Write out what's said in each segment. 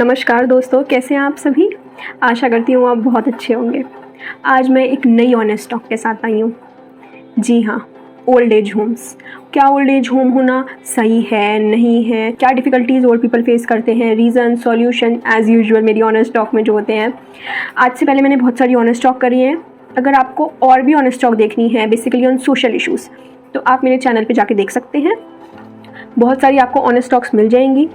नमस्कार दोस्तों, कैसे हैं आप सभी। आशा करती हूँ आप बहुत अच्छे होंगे। आज मैं एक नई ऑनेस्ट टॉक के साथ आई हूँ। जी हाँ, ओल्ड एज होम्स। क्या ओल्ड एज होम होना सही है, नहीं है, क्या डिफ़िकल्टीज़ ओल्ड पीपल फेस करते हैं, रीज़न, सॉल्यूशन, एज़ यूजुअल मेरी ऑनेस्ट टॉक में जो होते हैं। आज से पहले मैंने बहुत सारी ऑनेस्ट टॉक करी हैं। अगर आपको और भी ऑनेस्ट टॉक देखनी है बेसिकली ऑन सोशल इश्यूज़, तो आप मेरे चैनल पे जाके देख सकते हैं। बहुत सारी आपको ऑनेस्ट टॉक्स मिल जाएंगी।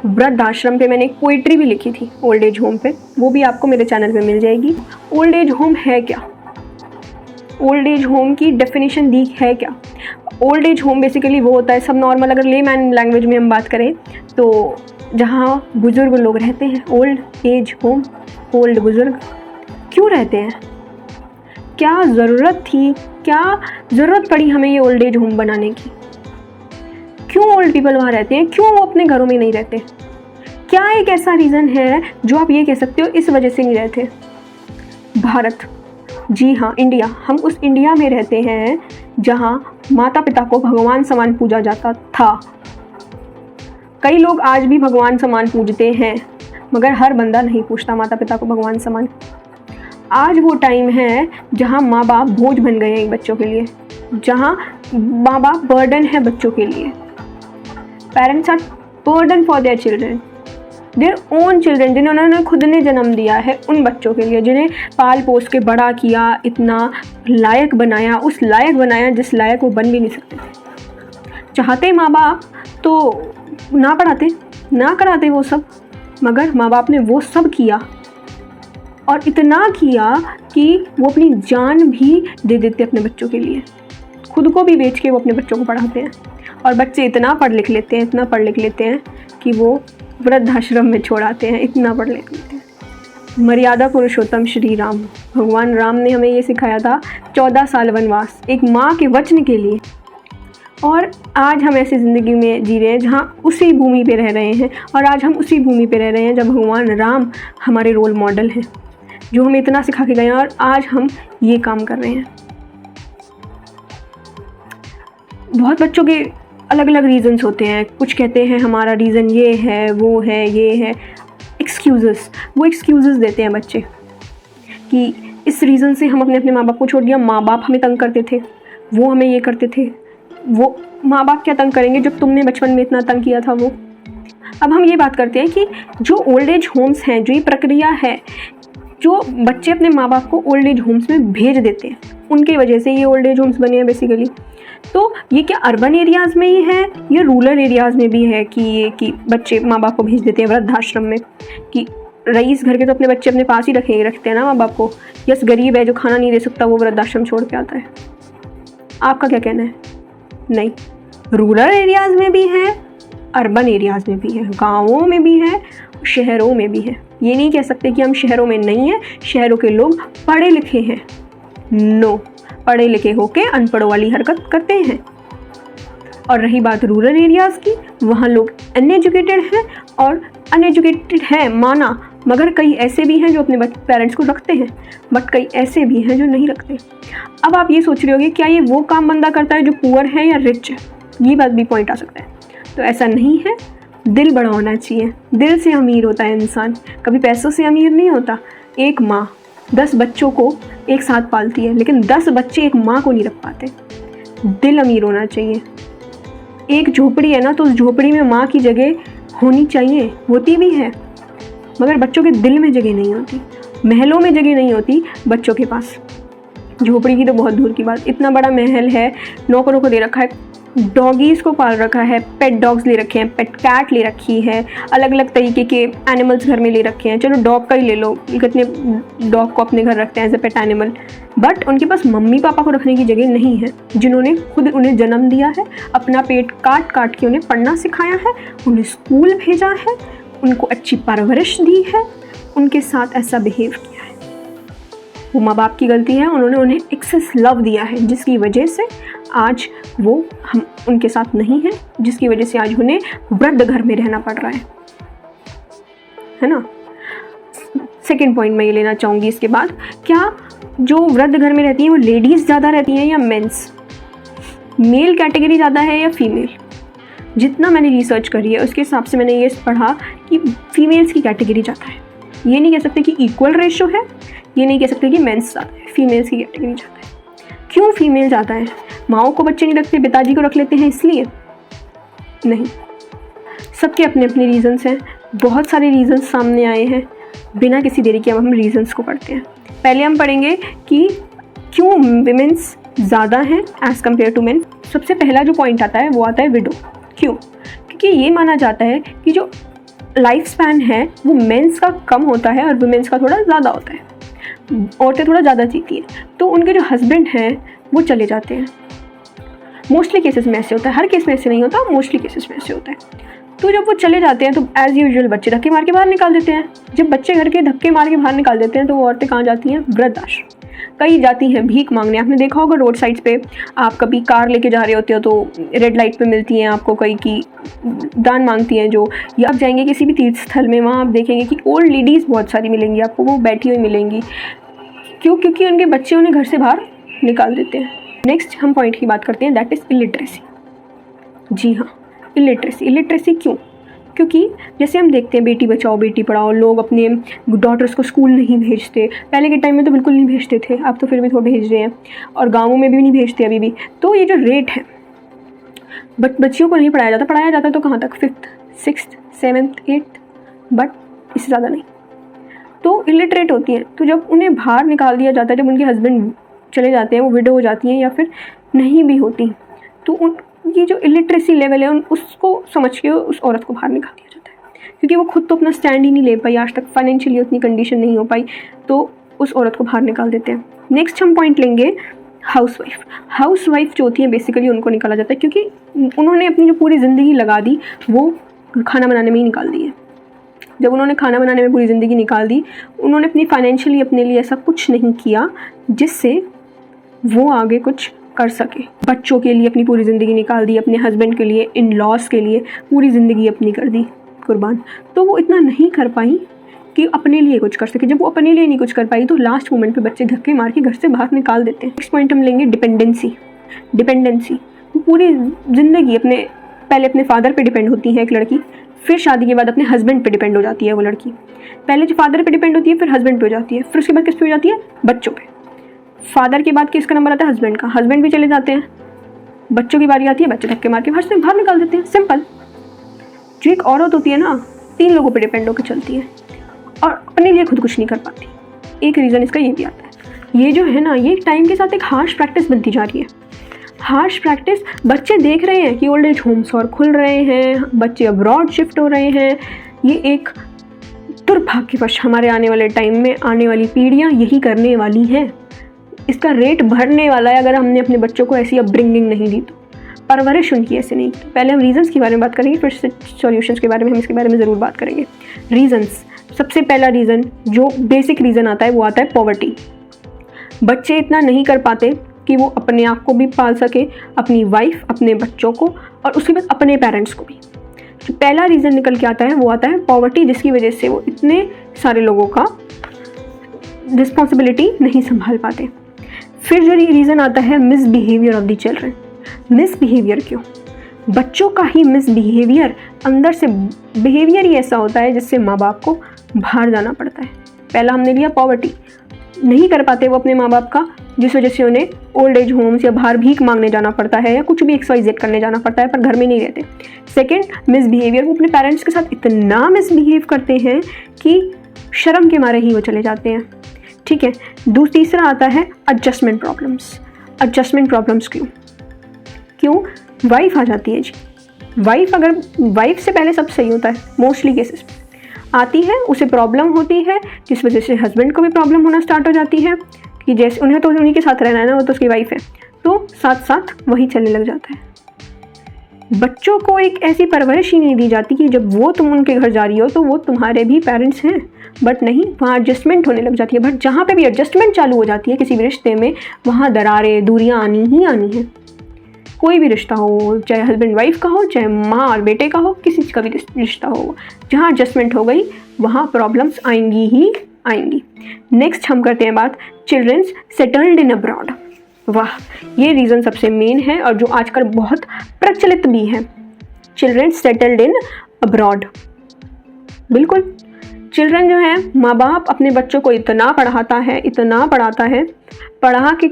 वृद्ध आश्रम पे मैंने एक पोइट्री भी लिखी थी ओल्ड एज होम पे, वो भी आपको मेरे चैनल पे मिल जाएगी। ओल्ड एज होम है क्या, ओल्ड एज होम की डेफिनेशन दी है क्या। ओल्ड एज होम बेसिकली वो होता है, सब नॉर्मल अगर लेमैन लैंग्वेज में हम बात करें तो जहाँ बुज़ुर्ग लोग रहते हैं। ओल्ड एज होम, ओल्ड बुज़ुर्ग क्यों रहते हैं, क्या ज़रूरत थी, क्या ज़रूरत पड़ी हमें ये ओल्ड एज होम बनाने की, क्यों ओल्ड पीपल वहाँ रहते हैं, क्यों वो अपने घरों में नहीं रहते, क्या एक ऐसा रीज़न है जो आप ये कह सकते हो इस वजह से नहीं रहते। भारत, जी हाँ इंडिया, हम उस इंडिया में रहते हैं जहाँ माता पिता को भगवान समान पूजा जाता था। कई लोग आज भी भगवान समान पूजते हैं, मगर हर बंदा नहीं पूछता माता पिता को भगवान समान। आज वो टाइम है जहाँ माँ बाप बोझ बन गए हैं बच्चों के लिए, जहाँ माँ बाप बर्डन है बच्चों के लिए। Parents are burden for their children, their own children, जिन्हें उन्होंने खुद ने जन्म दिया है, उन बच्चों के लिए, जिन्हें पाल पोस के बड़ा किया, इतना लायक बनाया, उस लायक बनाया जिस लायक वो बन भी नहीं सकते थे। चाहते माँ बाप तो ना पढ़ाते ना कराते वो सब, मगर माँ बाप ने वो सब किया और इतना किया कि वो अपनी जान भी दे देते अपने बच्चों के लिए, खुद को भी बेच के वो अपने बच्चों को पढ़ाते हैं। और बच्चे इतना पढ़ लिख लेते हैं, इतना पढ़ लिख लेते हैं कि वो वृद्धाश्रम में छोड़ाते हैं, इतना पढ़ लिख लेते हैं। मर्यादा पुरुषोत्तम श्री राम, भगवान राम ने हमें ये सिखाया था 14 साल वनवास एक माँ के वचन के लिए। और आज हम ऐसी ज़िंदगी में जी रहे हैं जहाँ उसी भूमि पे रह रहे हैं, और आज हम उसी भूमि पे रह रहे हैं जब भगवान राम हमारे रोल मॉडल हैं, जो हमें इतना सिखा के गए हैं, और आज हम ये काम कर रहे हैं। बहुत बच्चों के अलग अलग रीज़न्स होते हैं। कुछ कहते हैं हमारा रीज़न ये है, वो है, ये है, एक्सक्यूज़ेस। वो एक्सक्यूज़ेस देते हैं बच्चे कि इस रीज़न से हम अपने माँ बाप को छोड़ दिया, माँ बाप हमें तंग करते थे, वो हमें ये करते थे। वो माँ बाप क्या तंग करेंगे जब तुमने बचपन में इतना तंग किया था वो। अब हम ये बात करते हैं कि जो ओल्ड एज होम्स हैं, जो ये प्रक्रिया है, जो बच्चे अपने माँ बाप को ओल्ड एज होम्स में भेज देते हैं, उनकी वजह से ये ओल्ड एज होम्स बने हैं बेसिकली। तो ये क्या अर्बन एरियाज़ में ही है या रूरल एरियाज़ में भी है कि बच्चे माँ बाप को भेज देते हैं वृद्धाश्रम में। कि रईस घर के तो अपने बच्चे अपने पास ही रखते हैं ना माँ बाप को। यस, गरीब है जो खाना नहीं दे सकता वो वृद्धाश्रम छोड़ के आता है। आपका क्या कहना है? नहीं, रूरल एरियाज़ में भी है, अर्बन एरियाज़ में भी है, गाँवों में भी है, शहरों में भी है। ये नहीं कह सकते कि हम शहरों में नहीं हैं, शहरों के लोग पढ़े लिखे हैं। नो, पढ़े लिखे होके अनपढ़ों वाली हरकत करते हैं। और रही बात रूरल एरियाज़ की, वहाँ लोग अनएजुकेटेड हैं, और अनएजुकेटेड हैं माना, मगर कई ऐसे भी हैं जो अपने पेरेंट्स को रखते हैं, बट कई ऐसे भी हैं जो नहीं रखते। अब आप ये सोच रहे होगे क्या ये वो काम बंदा करता है जो पुअर है या रिच है, ये बात भी पॉइंट आ सकता है। तो ऐसा नहीं है, दिल बड़ा होना चाहिए, दिल से अमीर होता है इंसान, कभी पैसों से अमीर नहीं होता। एक माँ 10 बच्चों को एक साथ पालती है, लेकिन 10 बच्चे एक माँ को नहीं रख पाते। दिल अमीर होना चाहिए। एक झोपड़ी है ना, तो उस झोपड़ी में माँ की जगह होनी चाहिए, होती भी है, मगर बच्चों के दिल में जगह नहीं होती, महलों में जगह नहीं होती बच्चों के पास। झोपड़ी की तो बहुत दूर की बात, इतना बड़ा महल है, नौकरों को दे रखा है, डॉगीज़ को पाल रखा है, पेट डॉग्स ले रखे हैं, पेट कैट ले रखी है, अलग अलग तरीके के एनिमल्स घर में ले रखे हैं। चलो डॉग का ही ले लो, कितने डॉग को अपने घर रखते हैं as a pet animal, but उनके पास मम्मी पापा को रखने की जगह नहीं है, जिन्होंने खुद उन्हें जन्म दिया है, अपना पेट काट काट के उन्हें पढ़ना सिखाया है, उन्हें स्कूल भेजा है, उनको अच्छी परवरिश दी है, उनके साथ ऐसा बिहेव किया है। वो माँ बाप की गलती है, उन्होंने उन्हें एक्सेस लव दिया है, जिसकी वजह से आज वो हम उनके साथ नहीं हैं, जिसकी वजह से आज उन्हें वृद्ध घर में रहना पड़ रहा है ना। सेकंड पॉइंट मैं ये लेना चाहूँगी इसके बाद, क्या जो वृद्ध घर में रहती हैं वो लेडीज़ ज़्यादा रहती हैं या मेंस, मेल कैटेगरी ज़्यादा है या फीमेल? जितना मैंने रिसर्च करी है उसके हिसाब से मैंने ये पढ़ा कि फीमेल्स की कैटेगरी जाता है। ये नहीं कह सकते कि इक्वल रेशो है, ये नहीं कह सकते कि मेंस जाता है, फीमेल्स की कैटेगरी जाता है। क्यों फीमेल जाता है? माओ को बच्चे नहीं रखते, पिताजी को रख लेते हैं इसलिए? नहीं, सबके अपने अपने रीजंस हैं। बहुत सारे रीजंस सामने आए हैं। बिना किसी देरी के अब हम रीजंस को पढ़ते हैं। पहले हम पढ़ेंगे कि क्यों विमेंस ज़्यादा हैं एज़ कम्पेयर टू मेन। सबसे पहला जो पॉइंट आता है वो आता है विडो। क्यों? क्योंकि ये माना जाता है कि जो लाइफ स्पैन है वो मेंस का कम होता है और वुमेंस का थोड़ा ज़्यादा होता है। औरतें थोड़ा ज़्यादा जीती हैं, तो उनके जो हस्बैंड हैं वो चले जाते हैं। मोस्टली केसेस में ऐसे होता है, हर केस में ऐसे नहीं होता, मोस्टली केसेस में ऐसे होता है। तो जब वो चले जाते हैं तो एज़ यूजुअल बच्चे धक्के मार के बाहर निकाल देते हैं। जब बच्चे घर के धक्के मार के बाहर निकाल देते हैं तो वो औरतें कहाँ जाती हैं? वृद्धाश्रम। कई जाती हैं भीख मांगने। आपने देखा होगा रोड साइड्स पे, आप कभी कार लेके जा रहे होते हो तो रेड लाइट पे मिलती हैं आपको कई की दान मांगती हैं जो, या आप जाएंगे किसी भी तीर्थ स्थल में, वहाँ आप देखेंगे कि ओल्ड लेडीज़ बहुत सारी मिलेंगी आपको, वो बैठी हुई मिलेंगी। क्यों? क्योंकि उनके बच्चे उन्हें घर से बाहर निकाल देते हैं। नेक्स्ट हम पॉइंट की बात करते हैं, दैट इज़ इलिटरेसी। जी हाँ, इलिटरेसी क्यों? क्योंकि जैसे हम देखते हैं बेटी बचाओ बेटी पढ़ाओ, लोग अपने डॉटर्स को स्कूल नहीं भेजते। पहले के टाइम में तो बिल्कुल नहीं भेजते थे, अब तो फिर भी थोड़ा भेज रहे हैं, और गाँवों में भी नहीं भेजते अभी भी। तो ये जो रेट है, बच्चियों को नहीं पढ़ाया जाता तो कहाँ तक? 5th 6th 7th 8th, but इससे ज़्यादा नहीं। तो इलिटरेट होती हैं। तो जब उन्हें बाहर निकाल दिया जाता है, जब उनके हस्बैंड चले जाते हैं, वो विडो हो जाती हैं या फिर नहीं भी होती, तो ये जो इलिटरेसी लेवल है उसको समझ के उस औरत को बाहर निकाल दिया जाता है। क्योंकि वो खुद तो अपना स्टैंड ही नहीं ले पाई, आज तक फाइनेंशियली उतनी कंडीशन नहीं हो पाई, तो उस औरत को बाहर निकाल देते हैं। नेक्स्ट हम पॉइंट लेंगे हाउसवाइफ जो होती है, बेसिकली उनको निकाला जाता है क्योंकि उन्होंने अपनी जो पूरी ज़िंदगी लगा दी वो खाना बनाने में ही निकाल दी है। जब उन्होंने खाना बनाने में पूरी ज़िंदगी निकाल दी, उन्होंने अपनी फाइनेंशियली अपने लिए ऐसा कुछ नहीं किया जिससे वो आगे कुछ कर सके। बच्चों के लिए अपनी पूरी ज़िंदगी निकाल दी, अपने हस्बैंड के लिए, इन लॉस के लिए पूरी ज़िंदगी अपनी कर दी कुर्बान। तो वो इतना नहीं कर पाई कि अपने लिए कुछ कर सके। जब वो अपने लिए नहीं कुछ कर पाई तो लास्ट मोमेंट पे बच्चे धक्के मार के घर से बाहर निकाल देते हैं। नेक्स्ट पॉइंट हम लेंगे डिपेंडेंसी। वो पूरी ज़िंदगी पहले अपने फादर पे डिपेंड होती है एक लड़की, फिर शादी के बाद अपने हस्बैंड पे डिपेंड हो जाती है वो लड़की। पहले जो फादर पे डिपेंड होती है, फिर हस्बैंड पे हो जाती है, फिर उसके बाद किस पे हो जाती है? बच्चों पे। फादर के बाद किसका नंबर आता है? हस्बैंड का। हस्बैंड भी चले जाते हैं, बच्चों की बारी आती है, बच्चे धक्के मार के बाहर निकाल देते हैं। सिंपल। जो एक औरत होती है ना, 3 लोगों पे डिपेंड होकर चलती है और अपने लिए खुद कुछ नहीं कर पाती। एक रीज़न इसका ये भी आता है। ये जो है ना, ये टाइम के साथ एक हार्श प्रैक्टिस बनती जा रही है। हार्श प्रैक्टिस बच्चे देख रहे हैं कि ओल्ड एज होम्स और खुल रहे हैं, बच्चे अब्रॉड शिफ्ट हो रहे हैं। ये एक दुर्भाग्यवश हमारे आने वाले टाइम में आने वाली पीढ़ियाँ यही करने वाली हैं। इसका रेट बढ़ने वाला है अगर हमने अपने बच्चों को ऐसी अपब्रिंगिंग नहीं दी तो, परवरिश उनकी ऐसे नहीं की। पहले हम रीजंस के बारे में बात करेंगे, फिर सॉल्यूशंस के बारे में हम इसके बारे में ज़रूर बात करेंगे। रीजंस, सबसे पहला रीज़न जो बेसिक रीज़न आता है वो आता है पॉवर्टी। बच्चे इतना नहीं कर पाते कि वो अपने आप को भी पाल सके, अपनी वाइफ, अपने बच्चों को, और उसके बाद अपने पेरेंट्स को भी। जो पहला रीज़न निकल के आता है वो आता है पॉवर्टी, जिसकी वजह से वो इतने सारे लोगों का रिस्पॉन्सिबिलिटी नहीं संभाल पाते। फिर जो रीज़न आता है misbehaviour of the children. Misbehaviour क्यों? बच्चों का ही मिसबिहेवियर, अंदर से बिहेवियर ही ऐसा होता है जिससे माँ बाप को बाहर जाना पड़ता है। पहला हमने लिया पॉवर्टी, नहीं कर पाते वो अपने माँ बाप का, जिस वजह से उन्हें ओल्ड एज होम्स या बाहर भीख मांगने जाना पड़ता है या कुछ भी XYZ करने जाना पड़ता है, पर घर में नहीं रहते। सेकंड, मिसबिहेवियर, वो अपने पेरेंट्स के साथ इतना मिसबिहेव करते हैं कि शर्म के मारे ही वो चले जाते हैं। ठीक है। तीसरा आता है एडजस्टमेंट प्रॉब्लम्स। क्यों? वाइफ आ जाती है जी। वाइफ से पहले सब सही होता है, मोस्टली केसेस आती है, उसे प्रॉब्लम होती है, जिस वजह से हस्बैंड को भी प्रॉब्लम होना स्टार्ट हो जाती है कि जैसे उन्हें तो उन्हीं के साथ रहना है ना, वो तो उसकी वाइफ है, तो साथ साथ वही चलने लग जाता है। बच्चों को एक ऐसी परवरिश ही नहीं दी जाती कि जब वो तुम उनके घर जा रही हो तो वो तुम्हारे भी पेरेंट्स हैं, बट नहीं, वहाँ एडजस्टमेंट होने लग जाती है। बट जहाँ पे भी एडजस्टमेंट चालू हो जाती है किसी भी रिश्ते में, वहाँ दरारें, दूरियाँ आनी ही आनी है। कोई भी रिश्ता हो, चाहे हस्बैंड वाइफ का हो, चाहे माँ और बेटे का हो, किसी का भी रिश्ता हो, जहाँ एडजस्टमेंट हो गई वहाँ प्रॉब्लम्स आएंगी ही आएंगी। नेक्स्ट हम करते हैं बात चिल्ड्रंस सेटल्ड इन अब्रॉड। वाह, ये रीज़न सबसे मेन है और जो आजकल बहुत प्रचलित भी है। Childrens settled in abroad. बिल्कुल। चिल्ड्रन जो है, माँ बाप अपने बच्चों को इतना पढ़ाता है, इतना पढ़ाता है, पढ़ा के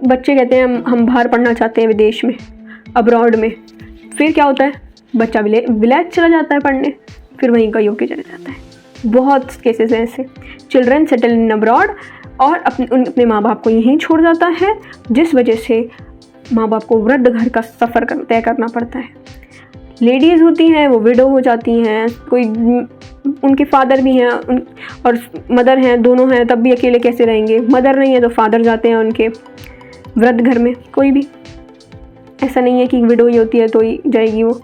बच्चे कहते हैं हम बाहर पढ़ना चाहते हैं, विदेश में, अब्रॉड में। फिर क्या होता है, बच्चा विलेज चला जाता है पढ़ने, फिर वहीं का होके चला जाता है। बहुत केसेस हैं ऐसे। चिल्ड्रन सेटल इन अब्रॉड और अपने माँ बाप को यहीं छोड़ जाता है, जिस वजह से माँ बाप को वृद्ध घर का सफ़र तय करना पड़ता है। लेडीज़ होती हैं वो विडो हो जाती हैं, कोई उनके फादर भी हैं और मदर हैं, दोनों हैं, तब भी अकेले कैसे रहेंगे। मदर नहीं है तो फादर जाते हैं उनके वृद्ध घर में। कोई भी ऐसा नहीं है कि विडो ही होती है तो ही जाएगी वो।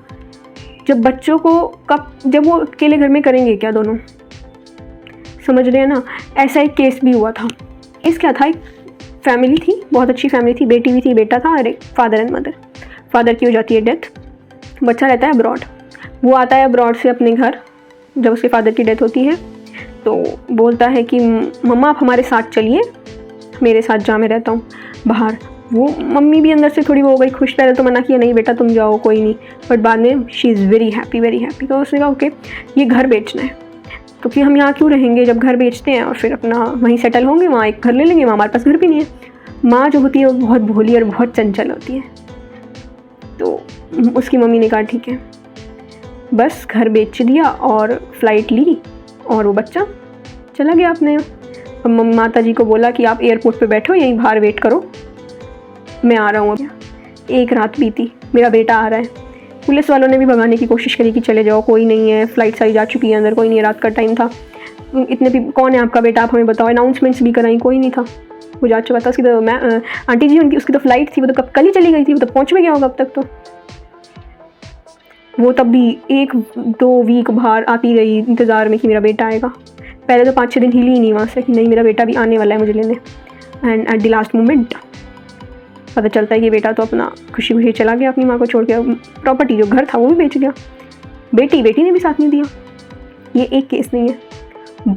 जब बच्चों को जब वो अकेले घर में करेंगे क्या दोनों, समझ रहे हैं ना। ऐसा एक केस भी हुआ था। केस क्या था, एक फैमिली थी, बहुत अच्छी फैमिली थी, बेटी भी थी, बेटा था और एक फादर एंड मदर। फादर की हो जाती है डेथ, बच्चा रहता है अब्रॉड। वो आता है अब्रॉड से अपने घर, जब उसके फादर की डेथ होती है तो बोलता है कि मम्मा आप हमारे साथ चलिए, मेरे साथ जहाँ मैं रहता हूँ बाहर। वो मम्मी भी अंदर से थोड़ी वो हो गई खुश, पहले तो मना किया नहीं बेटा तुम जाओ कोई नहीं, बट बाद में शी इज़ वेरी हैप्पी। तो उसने कहा ओके ये घर बेचना है, क्योंकि हम यहाँ क्यों रहेंगे, जब घर बेचते हैं और फिर अपना वहीं सेटल होंगे, वहाँ एक घर ले लेंगे। वहाँ हमारे पास घर भी नहीं है। माँ जो होती है वो बहुत भोली और बहुत चंचल होती है। तो उसकी मम्मी ने कहा ठीक है, बस घर बेच दिया और फ्लाइट ली और वो बच्चा चला गया अपने। माता जी को बोला कि आप एयरपोर्ट पे बैठो, यहीं बाहर वेट करो, मैं आ रहा हूँ। एक रात बीती, मेरा बेटा आ रहा है। पुलिस वालों ने भी भगाने की कोशिश करी कि चले जाओ, कोई नहीं है, फ़्लाइट सारी जा चुकी है, अंदर कोई नहीं है, रात का टाइम था, इतने भी कौन है आपका बेटा, आप हमें बताओ। अनाउंसमेंट्स भी कराई, कोई नहीं था, वो जा चुका था। उसकी तो आंटी जी उसकी तो फ़्लाइट थी, वो तो कल ही चली गई थी, वो तो पहुँच भी गया होगा अब तक। तो वो तब भी 1-2 वीक बाहर आती रही इंतज़ार में कि मेरा बेटा आएगा। पहले तो 5-6 दिन हिली ही नहीं वहाँ से कि नहीं मेरा बेटा भी आने वाला है मुझे लेने। And at the last moment पता चलता है कि बेटा तो अपना खुशी खुशी चला गया अपनी माँ को छोड़ के। प्रॉपर्टी जो घर था वो भी बेच गया, बेटी ने भी साथ नहीं दिया। ये एक केस नहीं है,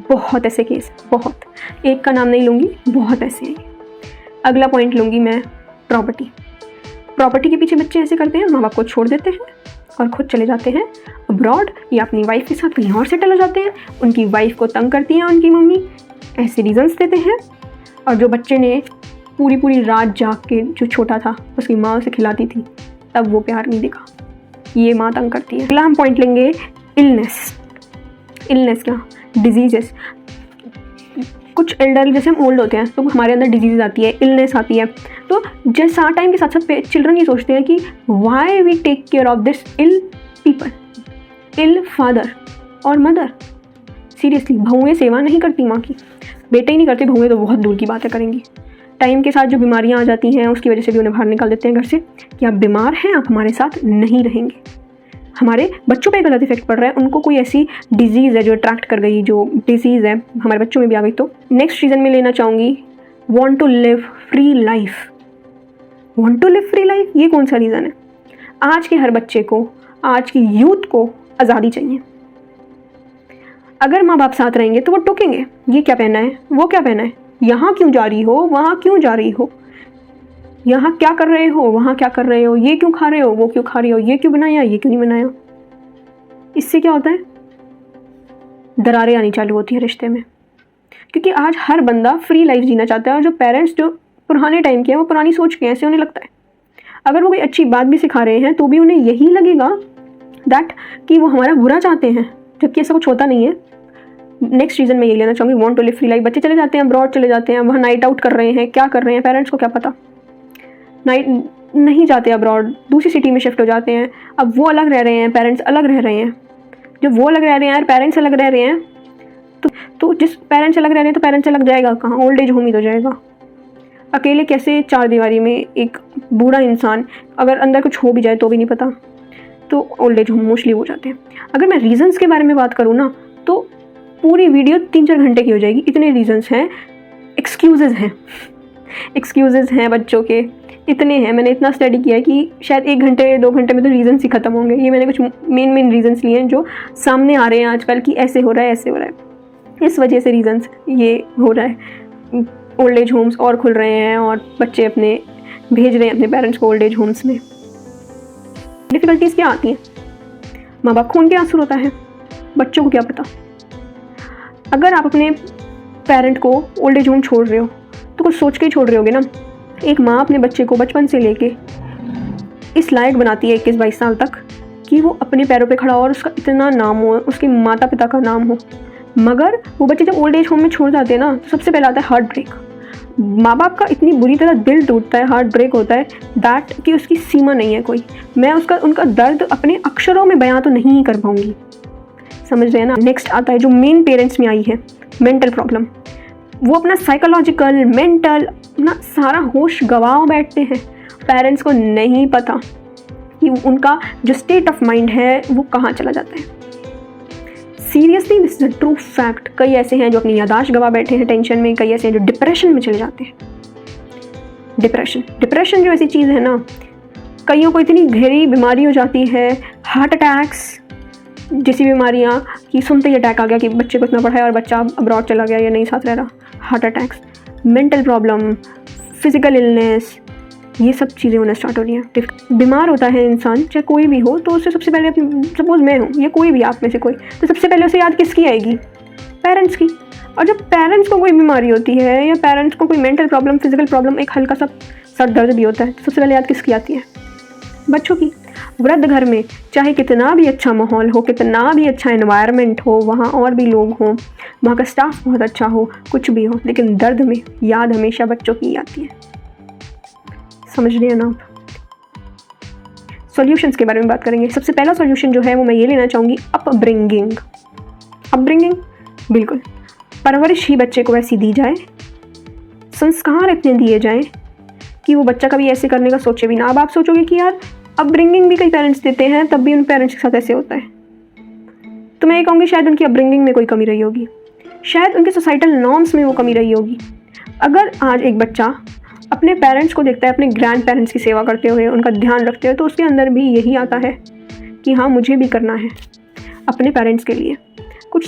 बहुत ऐसे केस, बहुत, एक का नाम नहीं लूँगी, बहुत ऐसे हैं। अगला पॉइंट लूँगी मैं, प्रॉपर्टी के पीछे बच्चे ऐसे करते हैं, माँ बाप को छोड़ देते हैं और ख़ुद चले जाते हैं अब्रॉड या अपनी वाइफ के साथ कहीं और सेटल हो जाते हैं। उनकी वाइफ को तंग करती हैं उनकी मम्मी, ऐसे रीजंस देते हैं। और जो बच्चे ने पूरी रात जाग के, जो छोटा था उसकी माँ उसे खिलाती थी, तब वो प्यार नहीं दिखा, ये माँ तंग करती है। अगला हम पॉइंट लेंगे इलनेस क्या, डिजीजेस। कुछ एल्डरली, जैसे हम ओल्ड होते हैं तो हमारे अंदर डिजीज़ आती है, इलनेस आती है। तो जैसा टाइम के साथ साथ चिल्ड्रन ये सोचते हैं कि why we take care of this ill people, ill father और मदर। सीरियसली, बहुएं सेवा नहीं करती माँ की, बेटे ही नहीं करते, बहुएं तो बहुत दूर की बातें करेंगी। टाइम के साथ जो बीमारियाँ आ जाती हैं उसकी वजह से भी उन्हें बाहर निकाल देते हैं घर से कि आप बीमार हैं, आप हमारे साथ नहीं रहेंगे। हमारे बच्चों पे गलत इफेक्ट पड़ रहा है, उनको कोई ऐसी डिजीज़ है जो अट्रैक्ट कर गई, जो डिजीज़ है हमारे बच्चों में भी आ गई। तो नेक्स्ट रीज़न में लेना चाहूँगी want to live free life. Want to live free life, ये कौन सा रीज़न है? आज के हर बच्चे को, आज की यूथ को आज़ादी चाहिए। अगर माँ बाप साथ रहेंगे तो वो टोकेंगे, ये क्या पहना है, वो क्या पहना है, यहाँ क्यों जा रही हो, वहाँ क्यों जा रही हो, यहाँ क्या कर रहे हो, वहाँ क्या कर रहे हो, ये क्यों खा रहे हो, वो क्यों खा रही हो, ये क्यों बनाया, ये क्यों नहीं बनाया। इससे क्या होता है, दरारें आनी चालू होती है रिश्ते में, क्योंकि आज हर बंदा फ्री लाइफ जीना चाहता है। और जो पेरेंट्स जो पुराने टाइम के हैं वो पुरानी सोच के हैं, ऐसे उन्हें लगता है। अगर वो कोई अच्छी बात भी सिखा रहे हैं तो भी उन्हें यही लगेगा दैट कि वो हमारा बुरा चाहते हैं, जबकि ऐसा कुछ होता नहीं है। नेक्स्ट रीज़न मैं ये लेना चाहूँगी, want to live free life. बच्चे चले जाते हैं अब्रॉड, चले जाते हैं, वहाँ नाइट आउट कर रहे हैं, क्या कर रहे हैं पेरेंट्स को क्या पता। नाइट नहीं जाते अब्रॉड, दूसरी सिटी में शिफ्ट हो जाते हैं। अब वो अलग रह रहे हैं, पेरेंट्स अलग रह रहे हैं। जब वो अलग रह रहे हैं और पेरेंट्स अलग रह रहे हैं तो जिस पेरेंट्स अलग रह रहे हैं तो पेरेंट्स अलग जाएगा कहाँ, ओल्ड एज होम ही तो जाएगा। अकेले कैसे 4 दीवारी में एक बूढ़ा इंसान, अगर अंदर कुछ हो भी जाए तो भी नहीं पता, तो ओल्ड एज होम मोस्टली हो जाते हैं। अगर मैं रीजंस के बारे में बात करूँ ना तो पूरी वीडियो 3-4 घंटे की हो जाएगी, इतने रीजंस हैं। एक्सक्यूज़ेस हैं बच्चों के, इतने हैं। मैंने इतना स्टडी किया है कि शायद 1 घंटे 2 घंटे में तो रीजंस ही ख़त्म होंगे। ये मैंने कुछ मेन रीजंस लिए हैं जो सामने आ रहे हैं आजकल कि ऐसे हो रहा है, ऐसे हो रहा है, इस वजह से रीजंस ये हो रहा है। ओल्ड एज होम्स और खुल रहे हैं और बच्चे अपने भेज रहे हैं अपने पेरेंट्स को ओल्ड एज होम्स में। डिफ़िकल्टीज़ क्या आती हैं, माँ बाप खून के आंसू होता है, बच्चों को क्या पता। अगर आप अपने पेरेंट को ओल्ड एज होम छोड़ रहे हो तो कुछ सोच के ही छोड़ रहे होगे ना। एक माँ अपने बच्चे को बचपन से लेके इस लायक बनाती है 21-22 साल तक कि वो अपने पैरों पे खड़ा हो और उसका इतना नाम हो, उसके माता पिता का नाम हो, मगर वो बच्चे जब ओल्ड एज होम में छोड़ जाते हैं ना तो सबसे पहले आता है हार्ट ब्रेक। माँ बाप का इतनी बुरी तरह दिल टूटता है, हार्ट ब्रेक होता है दैट कि उसकी सीमा नहीं है कोई। मैं उनका दर्द अपने अक्षरों में बयां तो नहीं कर पाऊंगी, समझ रहे हैं ना। नेक्स्ट आता है जो मेन पेरेंट्स में आई है, मेंटल प्रॉब्लम। वो अपना साइकोलॉजिकल, मेंटल, अपना सारा होश गंवा बैठते हैं। पेरेंट्स को नहीं पता कि उनका जो स्टेट ऑफ माइंड है वो कहाँ चला जाता है। Seriously this is a true fact. कई ऐसे हैं जो अपनी यादाश्त गंवा बैठे हैं टेंशन में, कई ऐसे हैं जो डिप्रेशन में चले जाते हैं। डिप्रेशन जो ऐसी चीज़ है ना, कईयों को इतनी गहरी बीमारी हो जाती है, हार्ट अटैक्स जैसी बीमारियाँ कि सुनते ही अटैक आ गया कि बच्चे को इतना पढ़ाया और बच्चा अब्रॉड चला गया या नहीं साथ रह रहा। Heart attacks, mental problem, physical illness, ये सब चीज़ें होना स्टार्ट हो रही हैं। बीमार होता है इंसान, चाहे कोई भी हो, तो उससे सबसे पहले, सपोज मैं हूँ या कोई भी आप में से कोई, तो सबसे पहले उसे याद किसकी आएगी? पेरेंट्स की। और जब पेरेंट्स को कोई बीमारी होती है या पेरेंट्स को कोई मेंटल प्रॉब्लम, फिजिकल प्रॉब्लम, एक हल्का सा सर दर्द भी होता है, तो सबसे पहले याद किसकी आती है? बच्चों की। वृद्ध घर में चाहे कितना भी अच्छा माहौल हो, कितना भी अच्छा एनवायरनमेंट हो, वहाँ और भी लोग हों, वहाँ का स्टाफ बहुत अच्छा हो, कुछ भी हो, लेकिन दर्द में याद हमेशा बच्चों की आती है। समझ रहे हैं ना आप। सॉल्यूशंस के बारे में बात करेंगे। सबसे पहला सॉल्यूशन जो है वो मैं ये लेना चाहूँगी, अपब्रिंगिंग। बिल्कुल, परवरिश ही बच्चे को ऐसी दी जाए, संस्कार इतने दिए जाएं कि वो बच्चा कभी ऐसे करने का सोचे भी ना। अब आप सोचोगे कि यार अपब्रिंगिंग भी कई पेरेंट्स देते हैं, तब भी उन पेरेंट्स के साथ ऐसे होता है। तो मैं ये कहूँगी शायद उनकी अपब्रिंगिंग में कोई कमी रही होगी, शायद उनके सोसाइटल नॉर्म्स में वो कमी रही होगी। अगर आज एक बच्चा अपने पेरेंट्स को देखता है अपने ग्रैंड पेरेंट्स की सेवा करते हुए, उनका ध्यान रखते हुए, तो उसके अंदर भी यही आता है कि हाँ मुझे भी करना है अपने पेरेंट्स के लिए। कुछ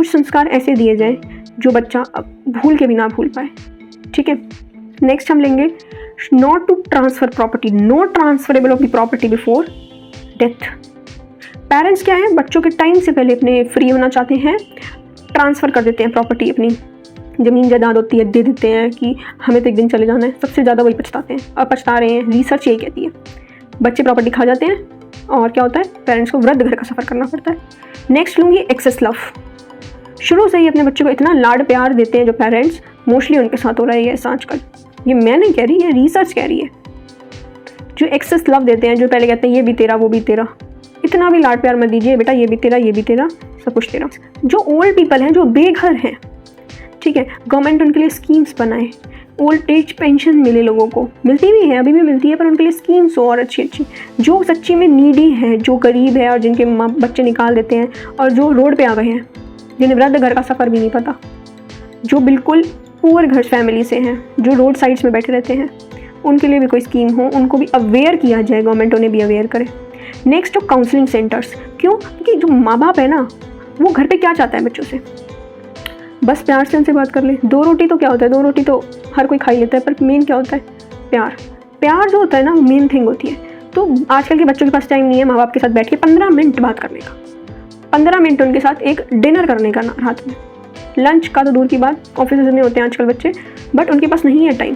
संस्कार ऐसे दिए जाएं जो बच्चा भूल के भी ना भूल पाए। ठीक है, नेक्स्ट हम लेंगे not to transfer property, no transferable of the property before death. Parents क्या है, बच्चों के टाइम से पहले अपने फ्री होना चाहते हैं, ट्रांसफ़र कर देते हैं प्रॉपर्टी, अपनी ज़मीन जायदाद होती है दे देते हैं कि हमें तो एक दिन चले जाना है। सबसे ज़्यादा वही पछताते हैं और पछता रहे हैं। रिसर्च यही कहती है, बच्चे प्रॉपर्टी खा जाते हैं और क्या होता है, पेरेंट्स को वृद्ध घर का सफ़र करना पड़ता है। नेक्स्ट लूँगी एक्सेस लव। शुरू से ही अपने बच्चों को इतना लाड प्यार देते हैं जो पेरेंट्स, मोस्टली उनके साथ हो रहा है ये आजकल। ये मैं नहीं कह रही, ये रिसर्च कह रही है। जो एक्सेस लव देते हैं, जो पहले कहते हैं ये भी तेरा वो भी तेरा, इतना भी लाड प्यार मत दीजिए बेटा, ये भी तेरा, सब कुछ तेरा। जो ओल्ड पीपल हैं, जो बेघर हैं, ठीक है, गवर्नमेंट उनके लिए स्कीम्स बनाए, ओल्ड एज पेंशन मिले लोगों को, मिलती भी है, अभी भी मिलती है, पर उनके लिए स्कीम्स हो और अच्छी। जो सच्ची में नीडी है, जो गरीब है और जिनके बच्चे निकाल देते हैं और जो रोड पे आ गए हैं, जिन्हें वृद्ध घर का सफ़र भी नहीं पता, जो बिल्कुल पुअर घर फैमिली से हैं, जो रोड साइड्स में बैठे रहते हैं, उनके लिए भी कोई स्कीम हो, उनको भी अवेयर किया जाए, गवर्नमेंट उन्हें भी अवेयर करे। नेक्स्ट हो काउंसलिंग सेंटर्स। क्यों? क्योंकि जो माँ बाप है ना, वो घर पे क्या चाहता है बच्चों से, बस प्यार से उनसे बात कर ले। 2 रोटी तो क्या होता है, 2 रोटी तो हर कोई खा ही लेता है, पर मेन क्या होता है, प्यार जो होता है ना, मेन थिंग होती है। तो आजकल के बच्चों के पास टाइम नहीं है माँ बाप के साथ बैठ के 15 मिनट बात करने का, 15 मिनट उनके साथ एक डिनर करने का रात में। लंच का तो दूर की बात, ऑफिस में होते हैं आजकल बच्चे, बट उनके पास नहीं है टाइम।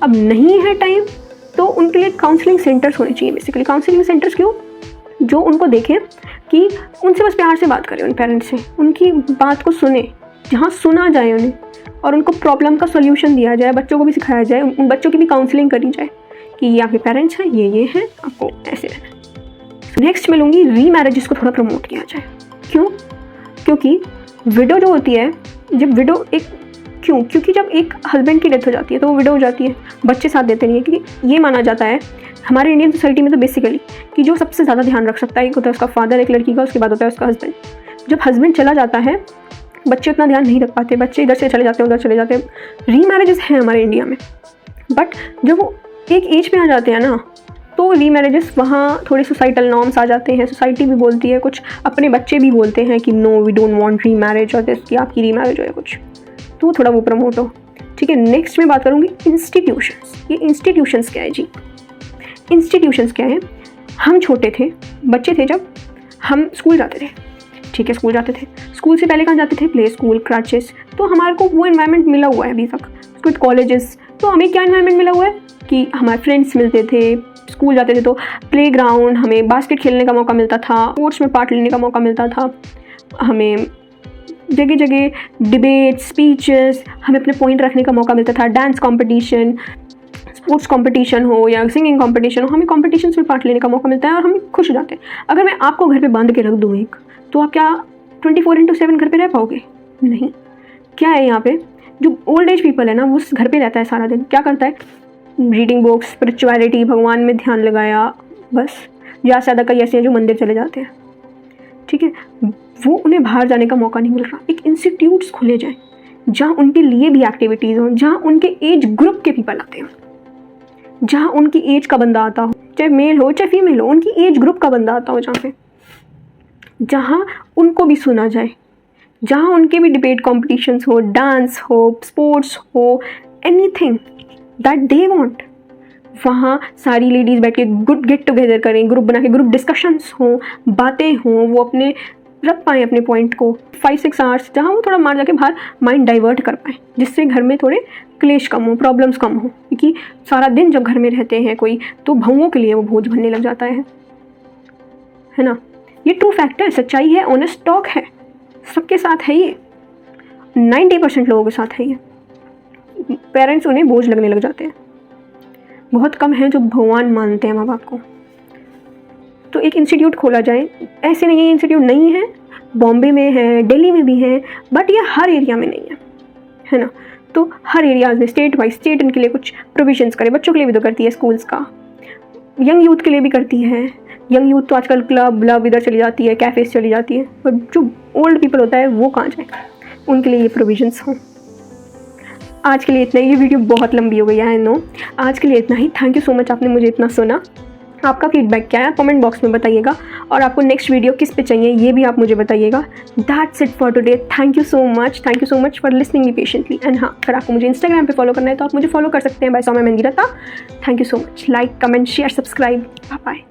अब नहीं है टाइम तो उनके लिए काउंसलिंग सेंटर्स होने चाहिए। बेसिकली काउंसलिंग सेंटर्स क्यों? जो उनको देखें कि उनसे बस प्यार से बात करें, उन पेरेंट्स से, उनकी बात को सुने, जहाँ सुना जाए उन्हें और उनको प्रॉब्लम का सोल्यूशन दिया जाए, बच्चों को भी सिखाया जाए, उन बच्चों की भी काउंसलिंग करी जाए कि ये आपके पेरेंट्स हैं, ये हैं, आपको ऐसे रहना है। नेक्स्ट मैं लूँगी रीमैरिजेस को थोड़ा प्रमोट किया जाए। क्यों? क्योंकि विडो जो होती है, जब विडो क्योंकि जब एक हस्बैंड की डेथ हो जाती है तो वो विडो हो जाती है, बच्चे साथ देते नहीं है। क्योंकि ये माना जाता है हमारे इंडियन सोसाइटी में तो बेसिकली कि जो सबसे ज़्यादा ध्यान रख सकता है एक होता है उसका फादर एक लड़की का, उसके बाद होता है उसका हस्बैंड। जब हस्बैंड चला जाता है बच्चे उतना ध्यान नहीं रख पाते, बच्चे इधर से चले जाते हैं उधर चले जाते हैं। रीमैरिजेस हैं हमारे इंडिया में, बट जब वो एक एज पे आ जाते हैं ना तो रीमैरिजेस वहाँ थोड़े सोसाइटल नॉर्म्स आ जाते हैं। सोसाइटी भी बोलती है, कुछ अपने बच्चे भी बोलते हैं कि no we don't want remarriage और कि आपकी रीमैरिज हो या कुछ, तो थोड़ा वो प्रमोट हो। ठीक है, नेक्स्ट मैं बात करूँगी इंस्टीट्यूशंस। ये इंस्टीट्यूशंस क्या है जी? इंस्टीट्यूशंस क्या है? हम छोटे थे, बच्चे थे, जब हम स्कूल जाते थे, ठीक है, स्कूल जाते थे, स्कूल से पहले कहाँ जाते थे, प्ले स्कूल, क्रचेस, तो हमारे को वो इन्वायरमेंट मिला हुआ है अभी तक। कुछ कॉलेजेस, तो हमें क्या इन्वायरमेंट मिला हुआ है कि हमारे फ्रेंड्स मिलते थे, स्कूल जाते थे तो प्लेग्राउंड, हमें बास्केट खेलने का मौका मिलता था, स्पोर्ट्स में पार्ट लेने का मौका मिलता था, हमें जगह जगह डिबेट, स्पीचेस, हमें अपने पॉइंट रखने का मौका मिलता था, डांस कंपटीशन, स्पोर्ट्स कंपटीशन हो या सिंगिंग कंपटीशन हो, हमें कॉम्पिटिशन्स में पार्ट लेने का मौका मिलता है और हम खुश हो जाते हैं। अगर मैं आपको घर पे बांध के रख दूँ एक, तो आप क्या 24/7 घर पे रह पाओगे? नहीं। क्या है यहाँ पे, जो ओल्ड एज पीपल है ना, वो घर पे रहता है सारा दिन, क्या करता है, रीडिंग बुक्स, स्पिरिचुअलिटी, भगवान में ध्यान लगाया, बस। ज़्यादा से ज़्यादा कई ऐसे हैं जो मंदिर चले जाते हैं, ठीक है, वो उन्हें बाहर जाने का मौका नहीं मिल रहा। एक इंस्टीट्यूट्स खुले जाएँ जहाँ उनके लिए भी एक्टिविटीज़ हों, जहाँ उनके एज ग्रुप के पीपल आते हैं, जहाँ उनकी एज का बंदा आता हो, चाहे मेल हो चाहे फीमेल हो, उनकी एज ग्रुप का बंदा आता हो, जहाँ पे, जहाँ उनको भी सुना जाए, जहाँ उनके भी डिबेट कॉम्पिटिशन्स हो, डांस हो, स्पोर्ट्स हो, एनीथिंग दैट दे वांट, वहाँ सारी लेडीज़ बैठ के गुड गेट टुगेदर करें, ग्रुप बना के ग्रुप डिस्कशंस हों, बातें हों, वो अपने रख पाएँ अपने पॉइंट को 5-6 आवर्स, जहाँ वो थोड़ा मार जाके बाहर माइंड डाइवर्ट कर पाएँ, जिससे घर में थोड़े क्लेश कम हो, प्रॉब्लम्स कम हो। क्योंकि सारा दिन जब घर में रहते हैं कोई, तो भावों के लिए वो बोझ बनने लग जाता है ना। ये ट्रू फैक्ट है, सच्चाई है, ऑनेस्ट टॉक है, सबके साथ है ये, 90% लोगों के साथ है ये। पेरेंट्स उन्हें बोझ लगने लग जाते हैं, बहुत कम हैं जो भगवान मानते हैं माँ बाप को। तो एक इंस्टीट्यूट खोला जाए, ऐसे नहीं, ये इंस्टीट्यूट नहीं है, बॉम्बे में है, दिल्ली में भी है, बट ये हर एरिया में नहीं है ना। तो हर एरियाज़ में स्टेट वाइज स्टेट इनके लिए कुछ प्रोविजंस करे, बच्चों के लिए भी तो करती है स्कूल्स का, यंग यूथ के लिए भी करती है। यंग यूथ तो आजकल क्लब इधर चली जाती है, कैफ़ेज़ चली जाती है, बट जो ओल्ड पीपल होता है वो कहाँ जाए, उनके लिए ये प्रोविजंस हों। आज के लिए इतना ही, ये वीडियो बहुत लंबी हो गई है, आई नो। आज के लिए इतना ही, थैंक यू सो मच, आपने मुझे इतना सुना। आपका फीडबैक क्या है कमेंट बॉक्स में बताइएगा, और आपको नेक्स्ट वीडियो किस पे चाहिए ये भी आप मुझे बताइएगा। That's it for today, thank you so much for listening me patiently. And हाँ, अगर आपको मुझे इंस्टाग्राम पे फॉलो करना है तो आप मुझे फॉलो कर सकते हैं by Saumya Mandirta. Thank you so much, like, comment, share, subscribe, bye bye.